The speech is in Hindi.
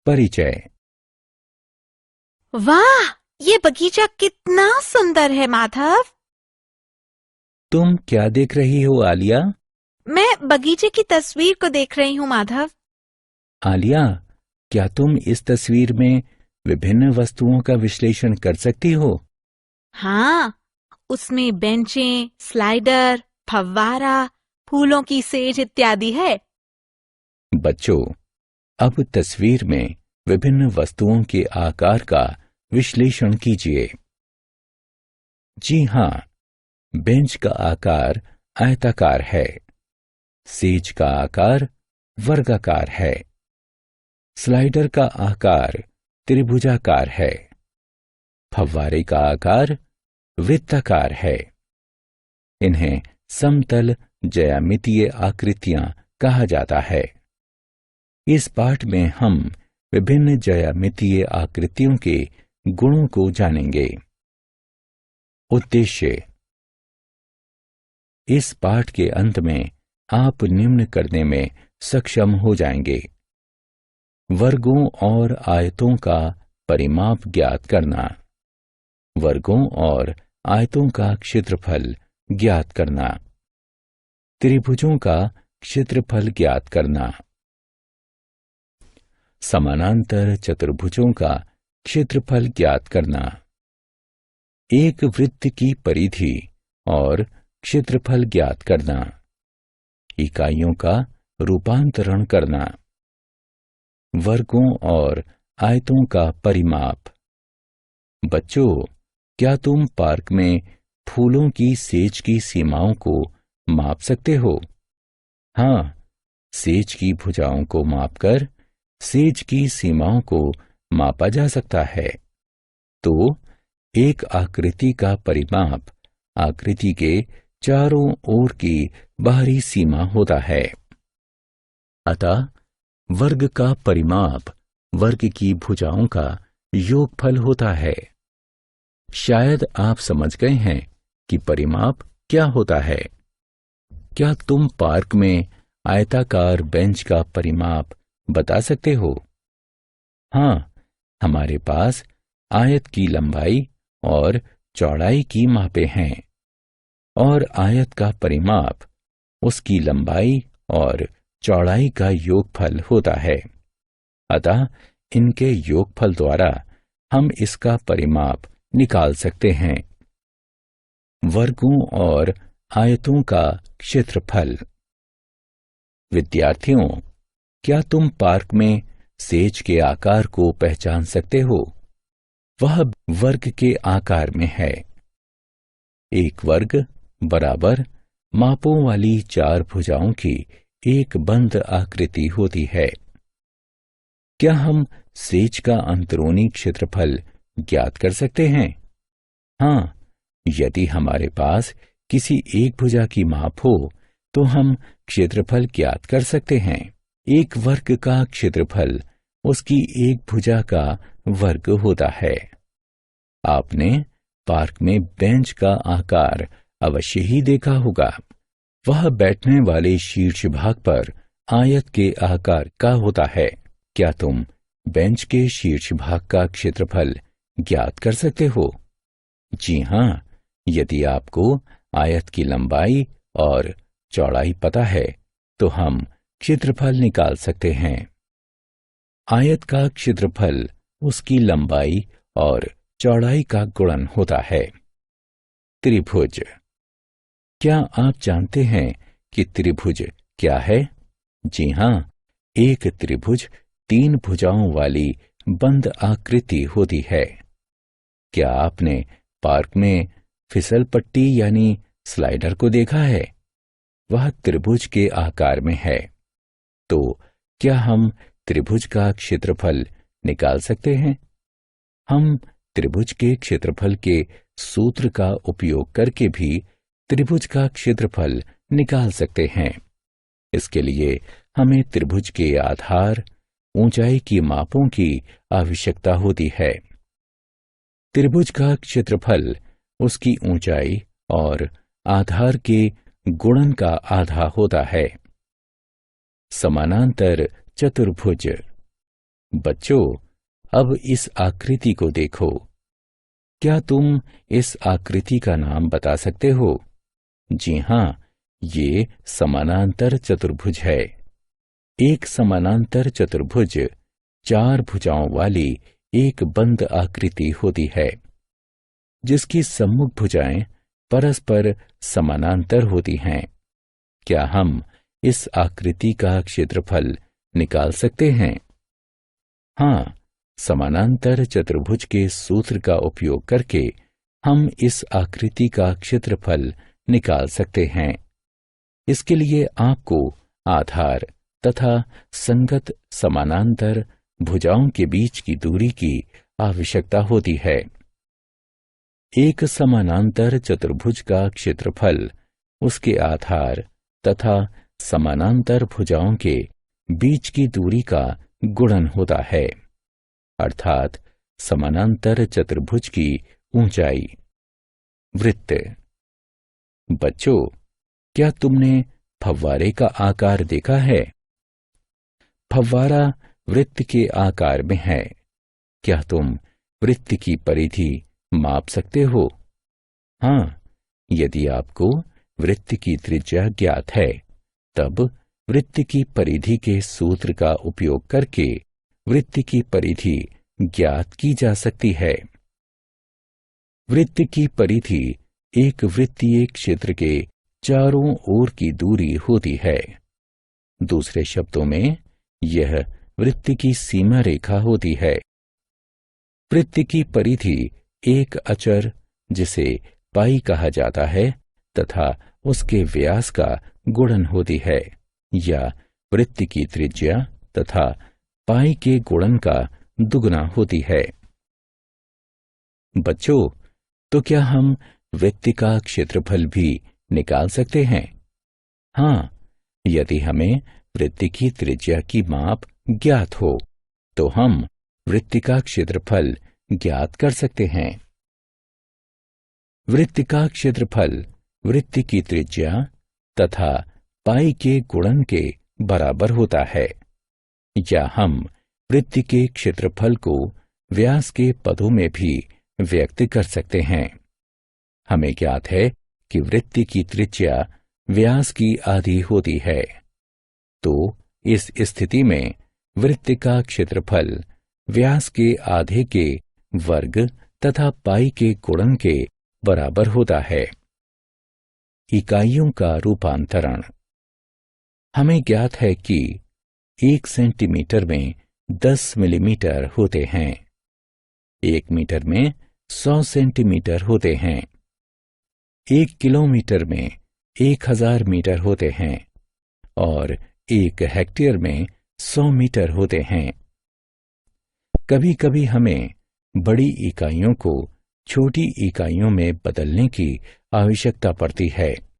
परिचय। वाह, ये बगीचा कितना सुंदर है माधव। तुम क्या देख रही हो आलिया? मैं बगीचे की तस्वीर को देख रही हूँ माधव। आलिया, क्या तुम इस तस्वीर में विभिन्न वस्तुओं का विश्लेषण कर सकती हो? हाँ, उसमें बेंचें, स्लाइडर, फव्वारा, फूलों की सेज इत्यादि है। बच्चों, अब तस्वीर में विभिन्न वस्तुओं के आकार का विश्लेषण कीजिए। जी हाँ, बेंच का आकार आयताकार है। सेज का आकार वर्गाकार है। स्लाइडर का आकार त्रिभुजाकार है। फव्वारे का आकार वृत्ताकार है। इन्हें समतल ज्यामितीय आकृतियां कहा जाता है। इस पाठ में हम विभिन्न ज्यामितीय आकृतियों के गुणों को जानेंगे। उद्देश्य: इस पाठ के अंत में आप निम्न करने में सक्षम हो जाएंगे। वर्गों और आयतों का परिमाप ज्ञात करना। वर्गों और आयतों का क्षेत्रफल ज्ञात करना। त्रिभुजों का क्षेत्रफल ज्ञात करना। समानांतर चतुर्भुजों का क्षेत्रफल ज्ञात करना। एक वृत्त की परिधि और क्षेत्रफल ज्ञात करना। इकाइयों का रूपांतरण करना। वर्गों और आयतों का परिमाप। बच्चों, क्या तुम पार्क में फूलों की सेज की सीमाओं को माप सकते हो? हाँ, सेज की भुजाओं को मापकर सेज की सीमाओं को मापा जा सकता है। तो एक आकृति का परिमाप आकृति के चारों ओर की बाहरी सीमा होता है। अतः वर्ग का परिमाप वर्ग की भुजाओं का योगफल होता है। शायद आप समझ गए हैं कि परिमाप क्या होता है। क्या तुम पार्क में आयताकार बेंच का परिमाप बता सकते हो? हाँ, हमारे पास आयत की लंबाई और चौड़ाई की मापें हैं और आयत का परिमाप उसकी लंबाई और चौड़ाई का योगफल होता है। अतः इनके योगफल द्वारा हम इसका परिमाप निकाल सकते हैं। वर्गों और आयतों का क्षेत्रफल। विद्यार्थियों, क्या तुम पार्क में सेज के आकार को पहचान सकते हो? वह वर्ग के आकार में है। एक वर्ग बराबर मापों वाली चार भुजाओं की एक बंद आकृति होती है। क्या हम सेज का अंदरूनी क्षेत्रफल ज्ञात कर सकते हैं? हाँ, यदि हमारे पास किसी एक भुजा की माप हो तो हम क्षेत्रफल ज्ञात कर सकते हैं। एक वर्ग का क्षेत्रफल उसकी एक भुजा का वर्ग होता है। आपने पार्क में बेंच का आकार अवश्य ही देखा होगा। वह बैठने वाले शीर्ष भाग पर आयत के आकार का होता है। क्या तुम बेंच के शीर्ष भाग का क्षेत्रफल ज्ञात कर सकते हो? जी हाँ, यदि आपको आयत की लंबाई और चौड़ाई पता है तो हम क्षेत्रफल निकाल सकते हैं। आयत का क्षेत्रफल उसकी लंबाई और चौड़ाई का गुणन होता है। त्रिभुज। क्या आप जानते हैं कि त्रिभुज क्या है? जी हाँ, एक त्रिभुज तीन भुजाओं वाली बंद आकृति होती है। क्या आपने पार्क में फिसल पट्टी यानी स्लाइडर को देखा है? वह त्रिभुज के आकार में है। तो क्या हम त्रिभुज का क्षेत्रफल निकाल सकते हैं? हम त्रिभुज के क्षेत्रफल के सूत्र का उपयोग करके भी त्रिभुज का क्षेत्रफल निकाल सकते हैं। इसके लिए हमें त्रिभुज के आधार, ऊंचाई की मापों की आवश्यकता होती है। त्रिभुज का क्षेत्रफल उसकी ऊंचाई और आधार के गुणन का आधा होता है। समानांतर चतुर्भुज। बच्चों, अब इस आकृति को देखो। क्या तुम इस आकृति का नाम बता सकते हो? जी हाँ, ये समानांतर चतुर्भुज है। एक समानांतर चतुर्भुज 4 भुजाओं वाली एक बंद आकृति होती है, जिसकी सम्मुख भुजाएं परस्पर समानांतर होती हैं। क्या हम इस आकृति का क्षेत्रफल निकाल सकते हैं? हाँ, समानांतर चतुर्भुज के सूत्र का उपयोग करके हम इस आकृति का क्षेत्रफल निकाल सकते हैं। इसके लिए आपको आधार तथा संगत समानांतर भुजाओं के बीच की दूरी की आवश्यकता होती है। एक समानांतर चतुर्भुज का क्षेत्रफल उसके आधार तथा समानांतर भुजाओं के बीच की दूरी का गुणन होता है, अर्थात समानांतर चतुर्भुज की ऊंचाई। वृत्त। बच्चों, क्या तुमने फव्वारे का आकार देखा है? फव्वारा वृत्त के आकार में है। क्या तुम वृत्त की परिधि माप सकते हो? हाँ, यदि आपको वृत्त की त्रिज्या ज्ञात है, तब वृत्त की परिधि के सूत्र का उपयोग करके वृत्त की परिधि ज्ञात की जा सकती है। वृत्त की परिधि एक वृत्तीय क्षेत्र के चारों ओर की दूरी होती है। दूसरे शब्दों में, यह वृत्त की सीमा रेखा होती है। वृत्त की परिधि एक अचर, जिसे पाई कहा जाता है, तथा उसके व्यास का गुणन होती है, या वृत्त की त्रिज्या तथा पाई के गुणन का दुगना होती है। बच्चों, तो क्या हम वृत्त का क्षेत्रफल भी निकाल सकते हैं? हाँ, यदि हमें वृत्त की त्रिज्या की माप ज्ञात हो, तो हम वृत्त का क्षेत्रफल ज्ञात कर सकते हैं। वृत्त का क्षेत्रफल वृत्त की त्रिज्या तथा पाई के गुणन के बराबर होता है, या हम वृत्त के क्षेत्रफल को व्यास के पदों में भी व्यक्त कर सकते हैं। हमें ज्ञात है कि वृत्त की त्रिज्या व्यास की आधी होती है, तो इस स्थिति में वृत्त का क्षेत्रफल व्यास के आधे के वर्ग तथा पाई के गुणन के बराबर होता है। इकाइयों का रूपांतरण। हमें ज्ञात है कि 1 सेंटीमीटर में 10 मिलीमीटर होते हैं, 1 मीटर में 100 सेंटीमीटर होते हैं, 1 किलोमीटर में 1000 मीटर होते हैं, और 1 हेक्टेयर में 100 मीटर होते हैं। कभी कभी हमें बड़ी इकाइयों को छोटी इकाइयों में बदलने की आवश्यकता पड़ती है।